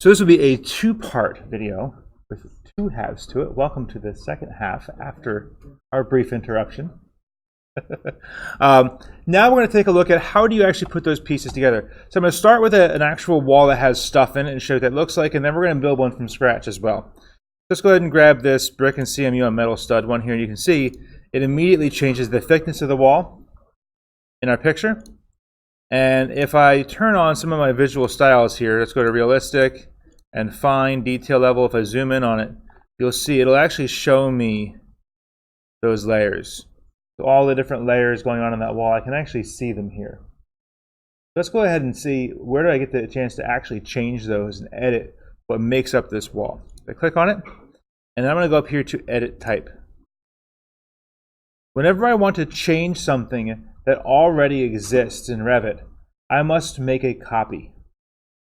So this will be a two-part video with two halves to it. Welcome to the second half after our brief interruption. Now we're going to take a look at how do you actually put those pieces together. So I'm going to start with an actual wall that has stuff in it and show what that looks like, and then we're going to build one from scratch as well. Let's go ahead and grab this brick and CMU on metal stud one here, and you can see it immediately changes the thickness of the wall in our picture. And if I turn on some of my visual styles here, let's go to realistic and fine detail level. If I zoom in on it, you'll see it'll actually show me those layers. So all the different layers going on in that wall, I can actually see them here. Let's go ahead and see where do I get the chance to actually change those and edit what makes up this wall. I click on it, and then I'm going to go up here to edit type. Whenever I want to change something that already exists in Revit, I must make a copy.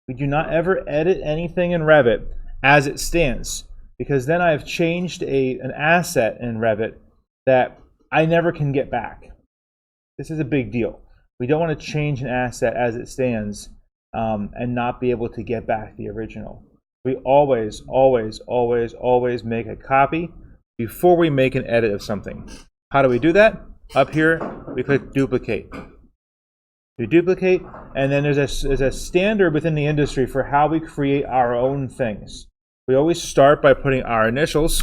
We do not ever edit anything in Revit as it stands, because then I've changed an asset in Revit that I never can get back. This is a big deal. We don't want to change an asset as it stands and not be able to get back the original. We always, always, always, always make a copy before we make an edit of something. How do we do that? Up here, we click duplicate. We duplicate, and then there's a standard within the industry for how we create our own things. We always start by putting our initials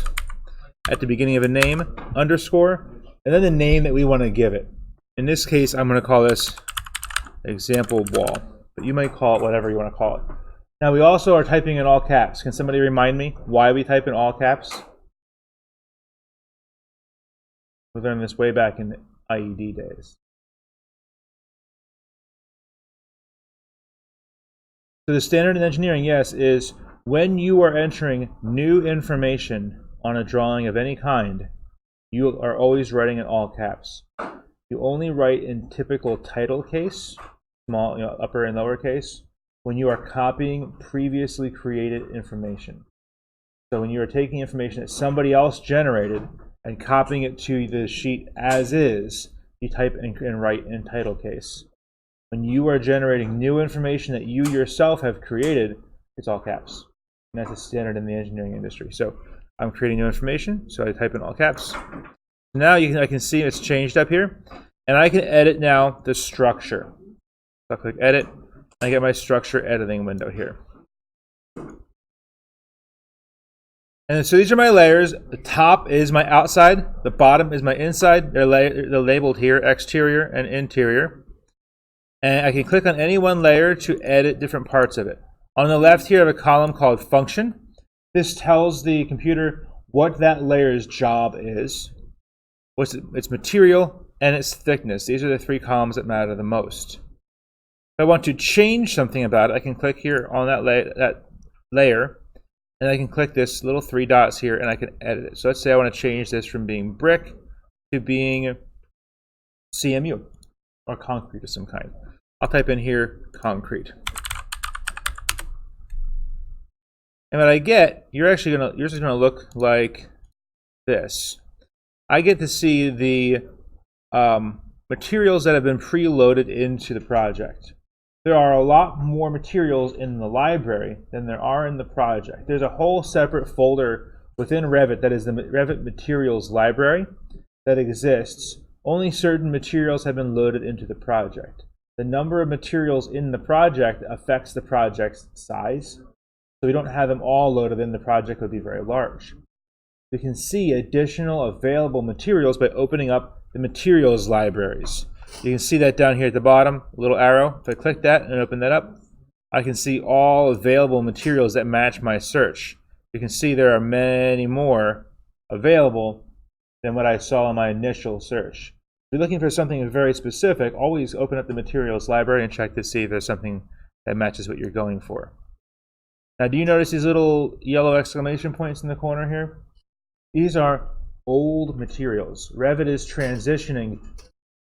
at the beginning of a name, underscore, and then the name that we want to give it. In this case, I'm going to call this example wall, but you might call it whatever you want to call it. Now we also are typing in all caps. Can somebody remind me why we type in all caps? We learned this way back in the IED days. So the standard in engineering, yes, is when you are entering new information on a drawing of any kind, you are always writing in all caps. You only write in typical title case, small, upper and lower case, when you are copying previously created information. So when you are taking information that somebody else generated and copying it to the sheet as is, you type and write in title case. When you are generating new information that you yourself have created, it's all caps. And that's a standard in the engineering industry. So I'm creating new information, so I type in all caps. Now I can see it's changed up here, and I can edit now the structure. So I'll click edit, and I get my structure editing window here. And so these are my layers. The top is my outside, the bottom is my inside. They're labeled here, exterior and interior. And I can click on any one layer to edit different parts of it. On the left here, I have a column called function. This tells the computer what that layer's job is, what's its material, and its thickness. These are the three columns that matter the most. If I want to change something about it, I can click here on that layer, and I can click this little three dots here, and I can edit it. So let's say I want to change this from being brick to being CMU, or concrete of some kind. I'll type in here concrete. And what I get, yours is gonna look like this. I get to see the materials that have been preloaded into the project. There are a lot more materials in the library than there are in the project. There's a whole separate folder within Revit that is the Revit Materials Library that exists. Only certain materials have been loaded into the project. The number of materials in the project affects the project's size. So we don't have them all loaded in, the project would be very large. We can see additional available materials by opening up the materials libraries. You can see that down here at the bottom, a little arrow. If I click that and open that up, I can see all available materials that match my search. You can see there are many more available than what I saw in my initial search. If you're looking for something very specific, always open up the materials library and check to see if there's something that matches what you're going for. Now, do you notice these little yellow exclamation points in the corner here? These are old materials. Revit is transitioning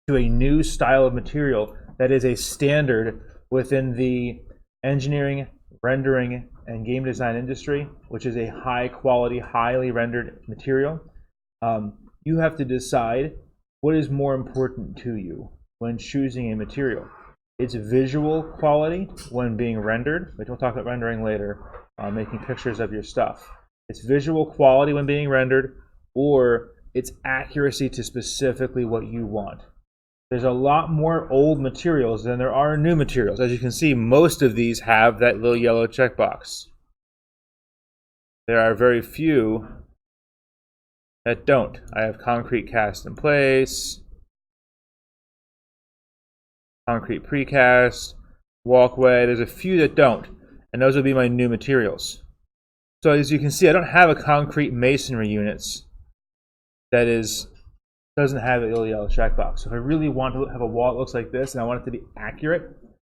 to a new style of material that is a standard within the engineering, rendering, and game design industry, which is a high quality, highly rendered material. You have to decide what is more important to you when choosing a material. Its visual quality when being rendered, which we'll talk about rendering later, making pictures of your stuff. It's visual quality when being rendered, or it's accuracy to specifically what you want. There's a lot more old materials than there are new materials. As you can see, most of these have that little yellow checkbox. There are very few that don't. I have concrete cast in place, concrete precast, walkway. There's a few that don't, and those would be my new materials. So as you can see, I don't have a concrete masonry units that doesn't have a little yellow checkbox. So if I really want to have a wall that looks like this and I want it to be accurate,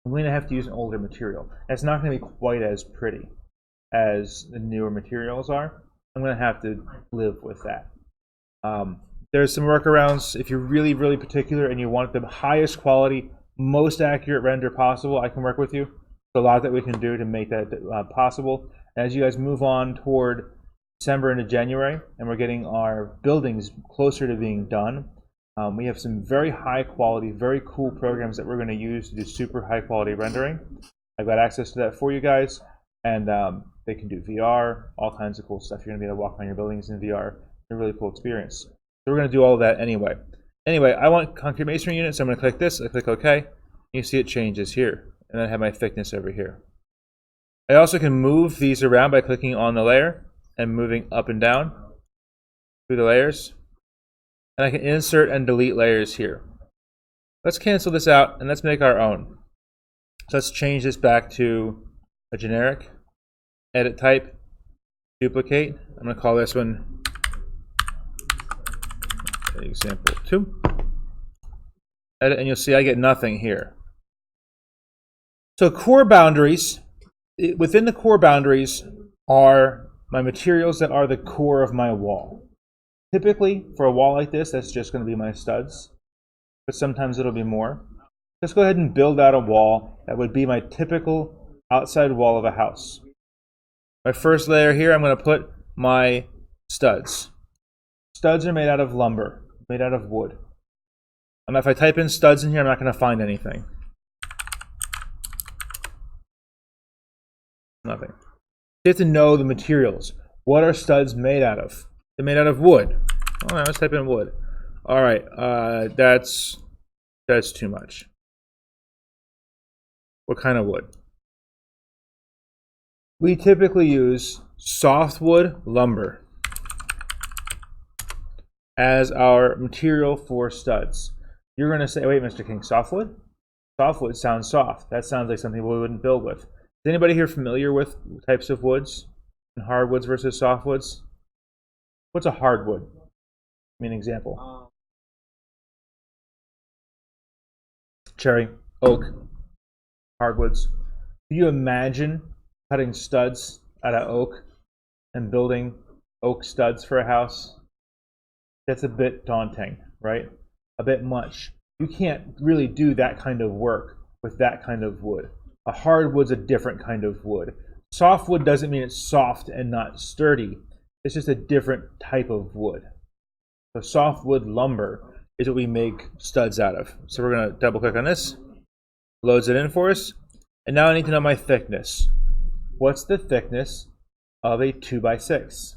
I'm going to have to use an older material. And it's not going to be quite as pretty as the newer materials are. I'm going to have to live with that. There's some workarounds. If you're really, really particular and you want the highest quality, most accurate render possible, I can work with you. There's a lot that we can do to make that possible. As you guys move on toward December into January, and we're getting our buildings closer to being done, we have some very high quality, very cool programs that we're going to use to do super high quality rendering. I've got access to that for you guys, and they can do VR, all kinds of cool stuff. You're going to be able to walk around your buildings in VR. It's a really cool experience. So we're going to do all of that anyway. Anyway, I want concrete masonry units, so I'm going to click this, I click OK. You see it changes here, and then I have my thickness over here. I also can move these around by clicking on the layer and moving up and down through the layers. And I can insert and delete layers here. Let's cancel this out and let's make our own. So let's change this back to a generic. Edit type, duplicate. I'm going to call this one example 2. Edit, and you'll see I get nothing here. So core boundaries, within the core boundaries are my materials that are the core of my wall. Typically, for a wall like this, that's just going to be my studs, but sometimes it'll be more. Let's go ahead and build out a wall that would be my typical outside wall of a house. My first layer here, I'm going to put my studs. Studs are made out of lumber, made out of wood. And if I type in studs in here, I'm not going to find anything. Nothing. You have to know the materials. What are studs made out of? They're made out of wood. Oh, let's type in wood. All right, that's too much. What kind of wood? We typically use softwood lumber as our material for studs. You're going to say, wait, Mr. King, softwood? Softwood sounds soft. That sounds like something we wouldn't build with. Is anybody here familiar with types of woods and hardwoods versus softwoods? What's a hardwood? Give me an example. Cherry, oak, hardwoods. Can you imagine cutting studs out of oak and building oak studs for a house? That's a bit daunting, right? A bit much. You can't really do that kind of work with that kind of wood. A hardwood's a different kind of wood. Softwood doesn't mean it's soft and not sturdy. It's just a different type of wood. So softwood lumber is what we make studs out of. So we're going to double click on this. Loads it in for us. And now I need to know my thickness. What's the thickness of a 2x6?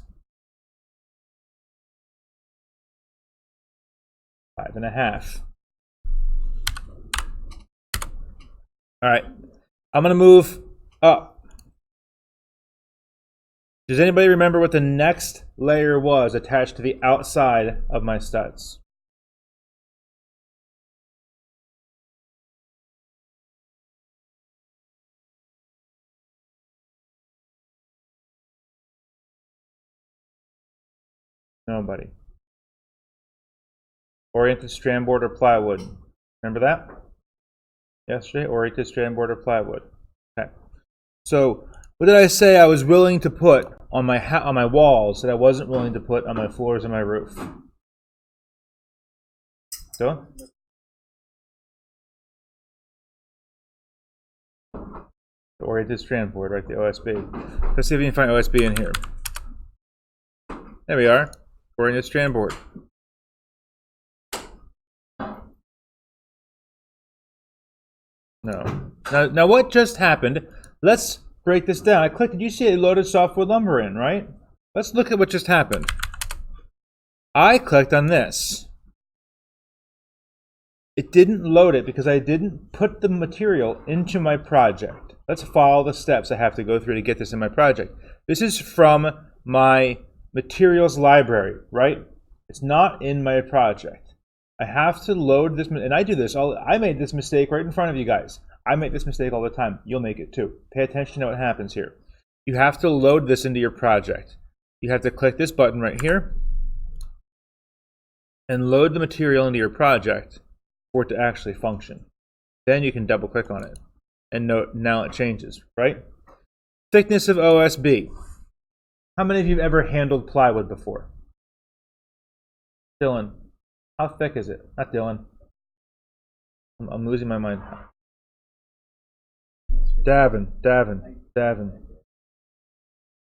5.5. All right. I'm going to move up. Does anybody remember what the next layer was attached to the outside of my studs? Nobody. Oriented strand board or plywood. Remember that? Yesterday, oriented strand board or plywood. Okay. So, what did I say I was willing to put on my walls that I wasn't willing to put on my floors and my roof? So? The oriented strand board, right? The OSB. Let's see if we can find OSB in here. There we are. Oriented strand board. No. Now what just happened? Let's break this down. I clicked, did you see it loaded softwood lumber in, right? Let's look at what just happened. I clicked on this. It didn't load it because I didn't put the material into my project. Let's follow the steps I have to go through to get this in my project. This is from my materials library, right? It's not in my project. I have to load this, and I do this. I made this mistake right in front of you guys. I make this mistake all the time. You'll make it too. Pay attention to what happens here. You have to load this into your project. You have to click this button right here and load the material into your project for it to actually function. Then you can double click on it and note now it changes, right? Thickness of OSB. How many of you have ever handled plywood before? Dylan, how thick is it? Not Dylan. I'm losing my mind. Davin.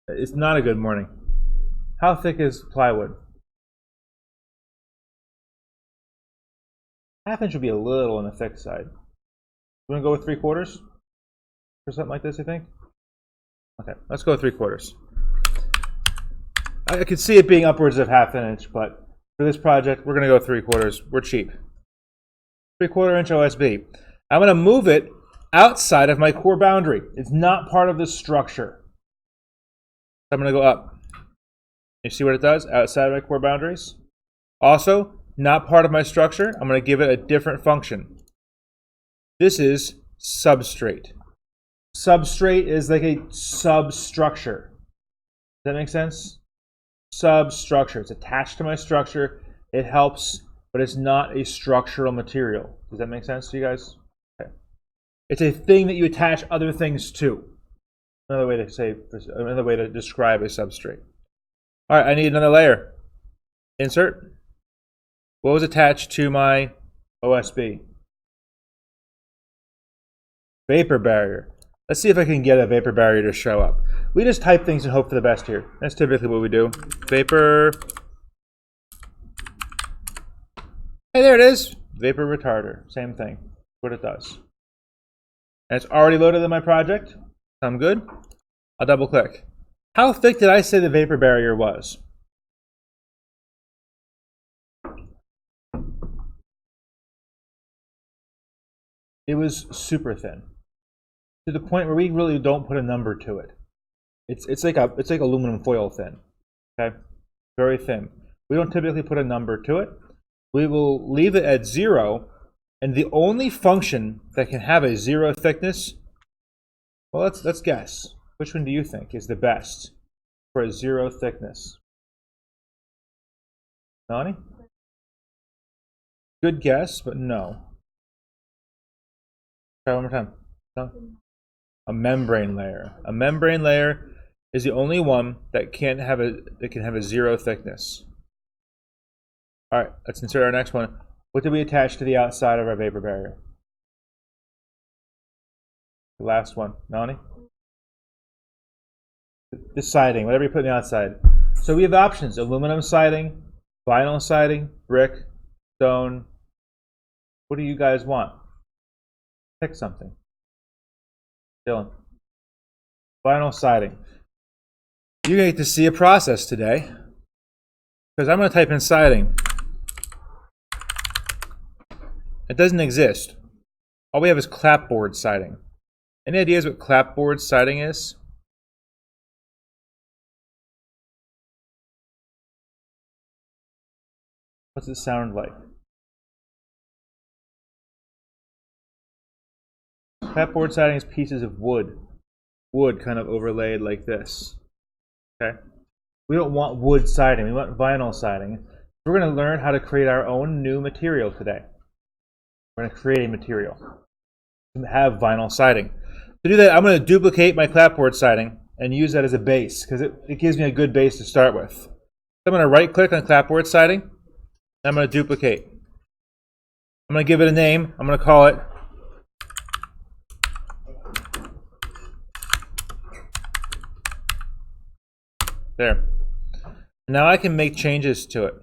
It's not a good morning. How thick is plywood? Half-inch would be a little on the thick side. You want to go with 3/4 or something like this, I think? Okay, let's go with 3/4. I could see it being upwards of 1/2 inch, but for this project, we're going to go 3/4. We're cheap. 3/4 inch OSB. I'm going to move it outside of my core boundary. It's not part of the structure. I'm going to go up. You see what it does outside of my core boundaries? Also, not part of my structure. I'm going to give it a different function. This is substrate. Substrate is like a substructure. Does that make sense? Substructure. It's attached to my structure. It helps, but it's not a structural material. Does that make sense to you guys? Okay. It's a thing that you attach other things to. Another way to describe a substrate. All right, I need another layer. Insert. What was attached to my OSB? Vapor barrier. Let's see if I can get a vapor barrier to show up. We just type things and hope for the best here. That's typically what we do. Vapor. Hey, there it is. Vapor retarder. Same thing. What it does. And it's already loaded in my project. I'm good. I'll double click. How thick did I say the vapor barrier was? It was super thin, to the point where we really don't put a number to it. It's like aluminum foil thin. Okay, very thin. We don't typically put a number to it. We will leave it at 0, and the only function that can have a 0 thickness. Well, let's guess. Which one do you think is the best for a 0 thickness? Melanie? Good guess, but no. Try one more time. No? A membrane layer. A membrane layer is the only one that can have a 0 thickness. All right, let's insert our next one. What did we attach to the outside of our vapor barrier? The last one. Melanie? The siding, whatever you put on the outside. So we have options: aluminum siding, vinyl siding, brick, stone. What do you guys want? Pick something. Dylan. Vinyl siding. You're going to get to see a process today, because I'm going to type in siding. It doesn't exist. All we have is clapboard siding. Any ideas what clapboard siding is? What's it sound like? Clapboard siding is pieces of wood kind of overlaid like this. Okay? We don't want wood siding, we want vinyl siding. We're going to learn how to create our own new material today. We're going to create a material to have vinyl siding. To do that, I'm going to duplicate my clapboard siding and use that as a base, because it gives me a good base to start with. So I'm going to right click on clapboard siding, and I'm going to duplicate. I'm going to give it a name. I'm going to call it there. Now I can make changes to it.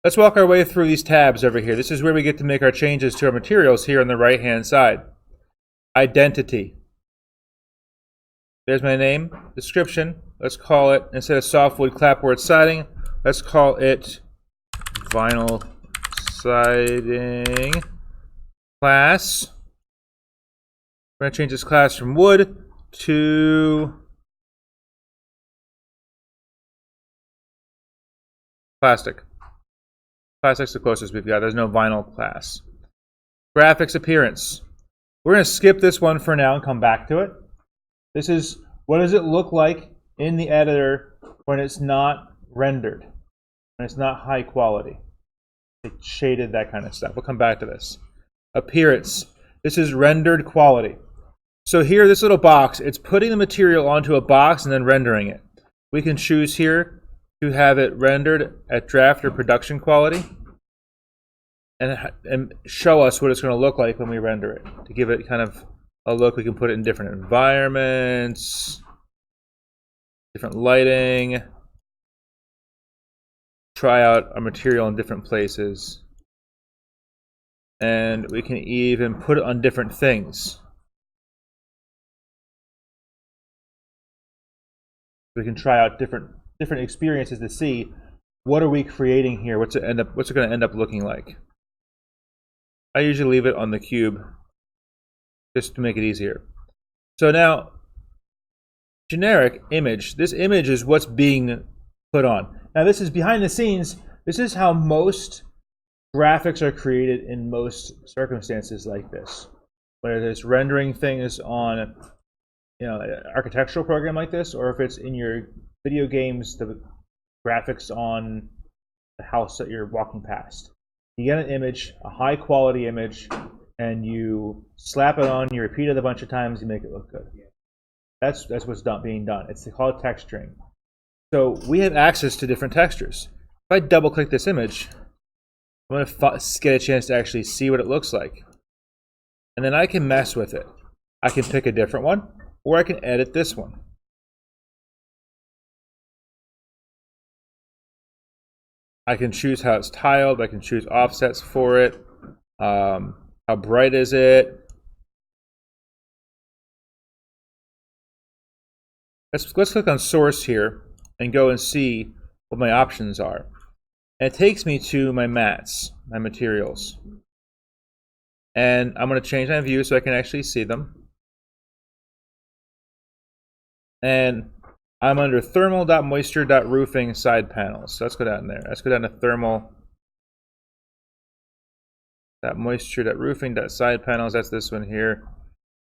Let's walk our way through these tabs over here. This is where we get to make our changes to our materials here on the right-hand side. Identity. There's my name, description. Let's call it, instead of softwood clapboard siding, let's call it vinyl siding class. We're going to change this class from wood to plastic. Plastic's the closest we've got. There's no vinyl class. Graphics appearance. We're going to skip this one for now and come back to it. This is, what does it look like in the editor when it's not rendered, when it's not high quality? It's shaded, that kind of stuff. We'll come back to this. Appearance. This is rendered quality. So here, this little box, it's putting the material onto a box and then rendering it. We can choose here to have it rendered at draft or production quality and show us what it's going to look like when we render it. To give it kind of a look, we can put it in different environments, different lighting, try out our material in different places, and we can even put it on different things. We can try out different experiences to see what are we creating here. What's it going to end up looking like? I usually leave it on the cube just to make it easier. So now, generic image. This image is what's being put on. Now this is behind the scenes. This is how most graphics are created in most circumstances like this. Whether it's rendering things on, you know, an architectural program like this, or if it's in your video games, the graphics on the house that you're walking past. You get an image, a high quality image, and you slap it on, you repeat it a bunch of times, you make it look good. That's what's being done. It's called texturing. So we have access to different textures. If I double click this image, I'm going to get a chance to actually see what it looks like. And then I can mess with it. I can pick a different one, or I can edit this one. I can choose how it's tiled. I can choose offsets for it. How bright is it? Let's click on source here and go and see what my options are. And it takes me to my mats, my materials. And I'm going to change my view so I can actually see them. And I'm under thermal.moisture.roofing side panels. So let's go down there. Let's go down to thermal.moisture.roofing.side panels. That's this one here.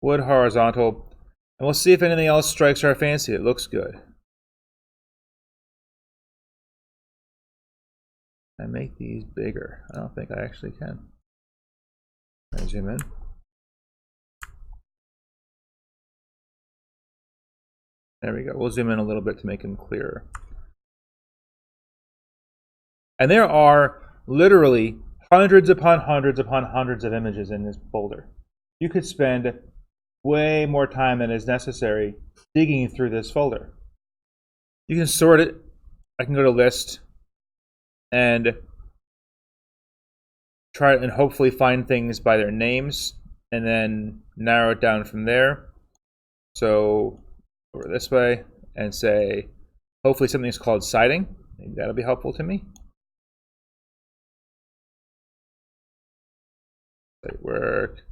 Wood horizontal. And we'll see if anything else strikes our fancy. It looks good. I make these bigger. I don't think I actually can. I zoom in. There we go. We'll zoom in a little bit to make them clearer. And there are literally hundreds upon hundreds upon hundreds of images in this folder. You could spend way more time than is necessary digging through this folder. You can sort it. I can go to list and try and hopefully find things by their names and then narrow it down from there. So over this way and say, hopefully something's called siding. Maybe that'll be helpful to me. Site work,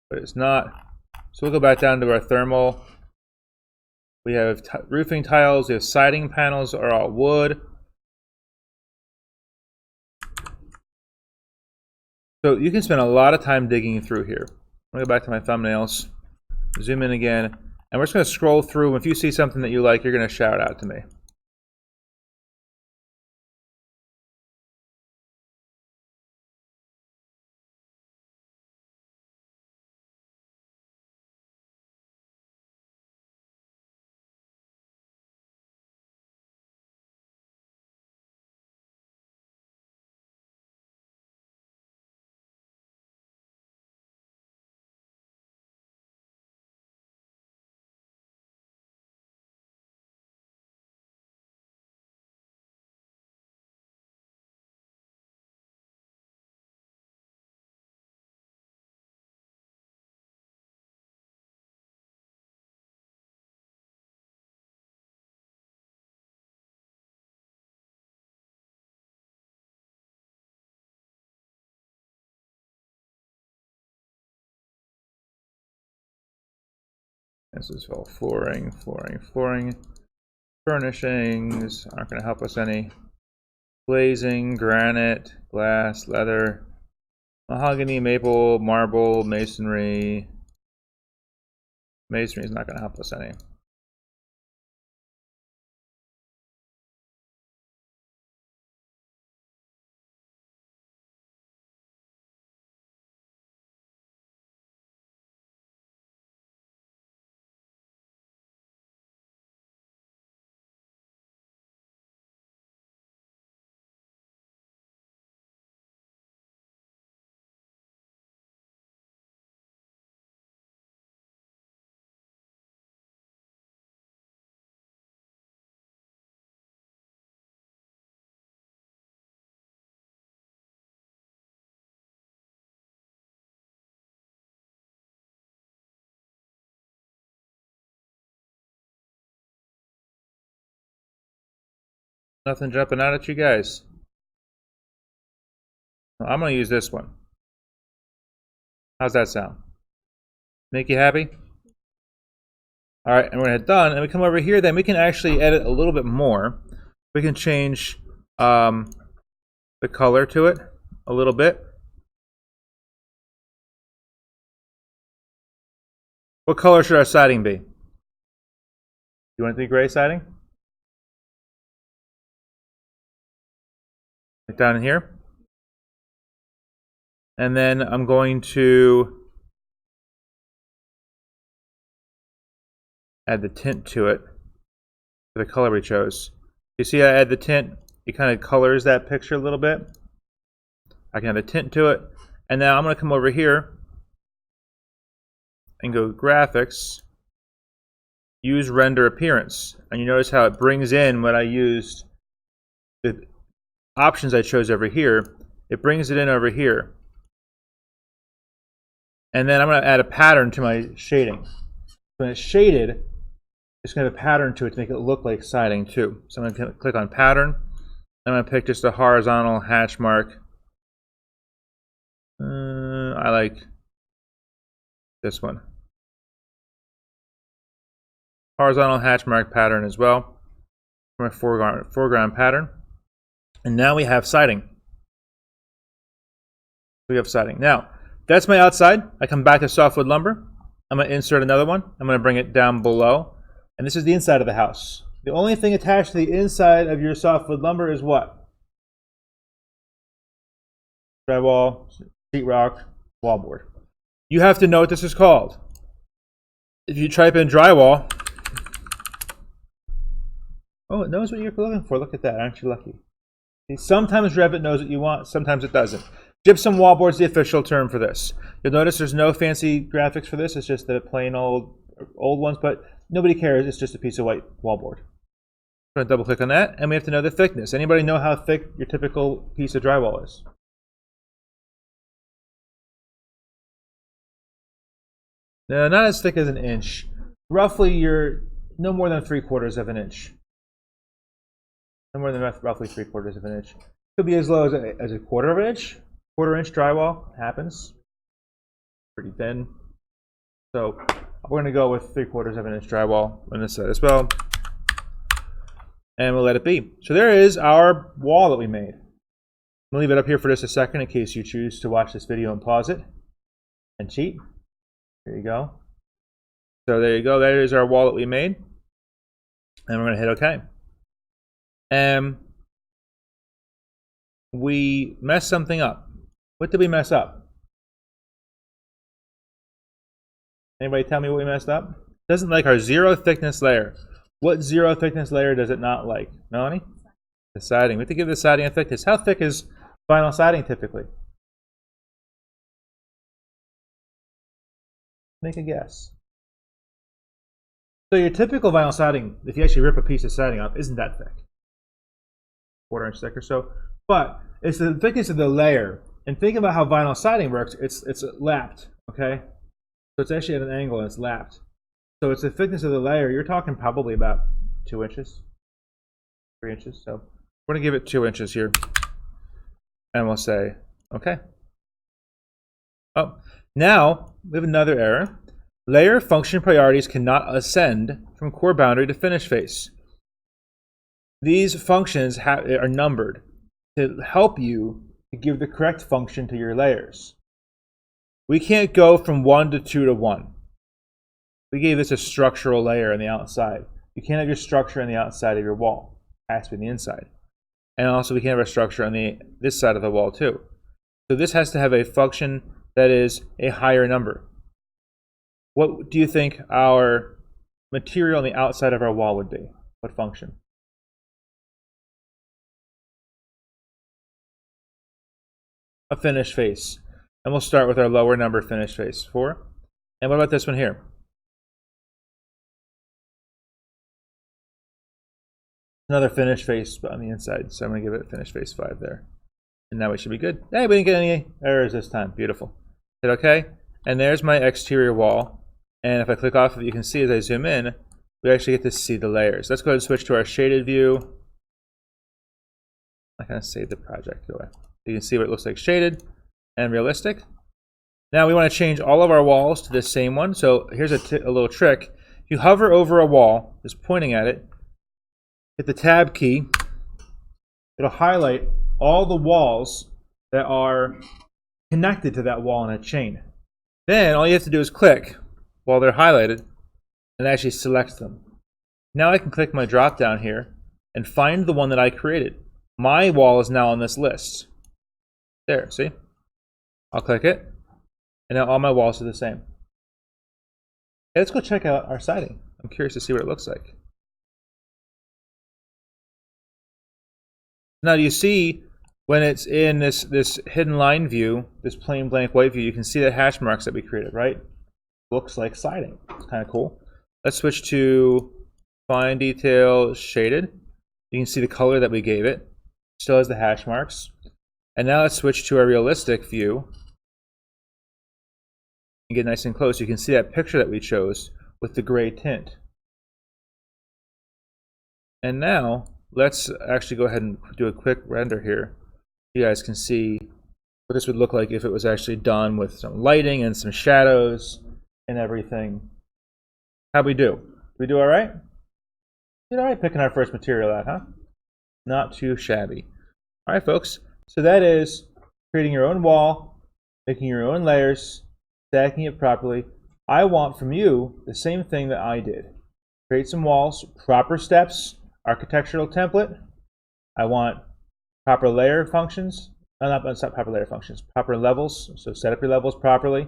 but it's not. So we'll go back down to our thermal. We have roofing tiles, we have siding panels are all wood. So you can spend a lot of time digging through here. I'm going to go back to my thumbnails, zoom in again, and we're just going to scroll through. If you see something that you like, you're going to shout out to me. This is all flooring, flooring, flooring. Furnishings aren't going to help us any. Glazing, granite, glass, leather, mahogany, maple, marble, masonry. Masonry is not going to help us any. Nothing jumping out at you guys. I'm going to use this one. How's that sound? Make you happy? All right, and we're going to hit done, and we come over here, then we can actually edit a little bit more. We can change the color to it a little bit. What color should our siding be? You want it to be gray siding? Like down here. And then I'm going to add the tint to it, for the color we chose. You see I add the tint, it kind of colors that picture a little bit. I can add the tint to it. And now I'm going to come over here and go graphics, use render appearance. And you notice how it brings in what I used, the options I chose over here. It brings it in over here. And then I'm going to add a pattern to my shading. When it's shaded, it's going to have a pattern to it to make it look like siding too. So I'm going to click on pattern. I'm going to pick just a horizontal hatch mark. I like this one. Horizontal hatch mark pattern as well. From a foreground pattern. And now we have siding. We have siding. Now, that's my outside. I come back to softwood lumber. I'm going to insert another one. I'm going to bring it down below. And this is the inside of the house. The only thing attached to the inside of your softwood lumber is what? Drywall, sheetrock, wallboard. You have to know what this is called. If you type in drywall, oh, it knows what you're looking for. Look at that. Aren't you lucky? See, sometimes Revit knows what you want. Sometimes it doesn't. Gypsum wallboard is the official term for this. You'll notice there's no fancy graphics for this. It's just the plain old ones, but nobody cares. It's just a piece of white wallboard. I'm going to double click on that, and we have to know the thickness. Anybody know how thick your typical piece of drywall is? No, not as thick as an inch. Roughly, you're no more than 3/4 of an inch. No more than roughly 3/4 of an inch. Could be as low as a 1/4 of an inch. 1/4 inch drywall happens. Pretty thin. So we're going to go with 3/4 of an inch drywall on this side as well. And we'll let it be. So there is our wall that we made. I'll leave it up here for just a second in case you choose to watch this video and pause it and cheat. There you go. So there you go. That is our wall that we made. And we're going to hit OK. And we messed something up. What did we mess up? Anybody tell me what we messed up? It doesn't like our zero thickness layer. What zero thickness layer does it not like? Melanie? The siding. We have to give the siding a thickness. How thick is vinyl siding typically? Make a guess. So your typical vinyl siding, if you actually rip a piece of siding off, isn't that thick. 1/4 inch thick or so. But it's the thickness of the layer. And think about how vinyl siding works. It's lapped, okay? So it's actually at an angle and it's lapped. So it's the thickness of the layer. You're talking probably about 2 inches, 3 inches. So we're going to give it 2 inches here. And we'll say, okay. Oh, now we have another error. Layer function priorities cannot ascend from core boundary to finish face. These functions are numbered to help you to give the correct function to your layers. We can't go from 1 to 2 to 1. We gave this a structural layer on the outside. You can't have your structure on the outside of your wall. It has to be on the inside. And also we can't have a structure on this side of the wall too. So this has to have a function that is a higher number. What do you think our material on the outside of our wall would be? What function? A finished face. And we'll start with our lower number finished face, 4. And what about this one here? Another finished face on the inside, so I'm going to give it a finished face 5 there. And now we should be good. Hey, we didn't get any errors this time. Beautiful. Hit OK. And there's my exterior wall. And if I click off of it, you can see as I zoom in, we actually get to see the layers. Let's go ahead and switch to our shaded view. I kind of save the project. Go away. You can see what it looks like shaded and realistic. Now we want to change all of our walls to this same one. So here's a little trick. If you hover over a wall, just pointing at it, hit the tab key, it'll highlight all the walls that are connected to that wall in a chain. Then all you have to do is click while they're highlighted and actually select them. Now I can click my drop down here and find the one that I created. My wall is now on this list. There, see? I'll click it, and now all my walls are the same. Hey, let's go check out our siding. I'm curious to see what it looks like. Now, do you see when it's in this hidden line view, this plain blank white view, you can see the hash marks that we created, right? Looks like siding. It's kind of cool. Let's switch to fine detail shaded. You can see the color that we gave it. Still has the hash marks. And now let's switch to our realistic view. And get nice and close. You can see that picture that we chose with the gray tint. And now let's actually go ahead and do a quick render here. You guys can see what this would look like if it was actually done with some lighting and some shadows and everything. How'd we do? Did we do all right? Did all right picking our first material out, huh? Not too shabby. All right, folks. So that is creating your own wall, making your own layers, stacking it properly. I want from you the same thing that I did. Create some walls, proper steps, architectural template. I want proper layer functions. Not proper layer functions, proper levels. So set up your levels properly.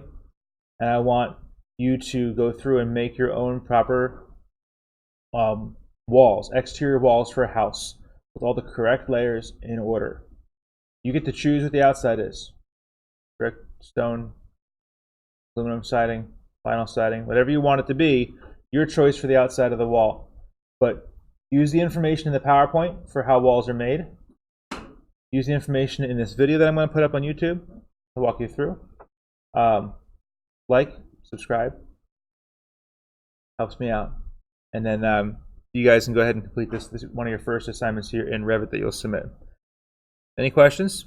And I want you to go through and make your own proper walls, exterior walls for a house with all the correct layers in order. You get to choose what the outside is. Brick, stone, aluminum siding, vinyl siding, whatever you want it to be, your choice for the outside of the wall. But use the information in the PowerPoint for how walls are made. Use the information in this video that I'm going to put up on YouTube to walk you through. Like, subscribe, helps me out. And then you guys can go ahead and complete this. This is one of your first assignments here in Revit that you'll submit. Any questions?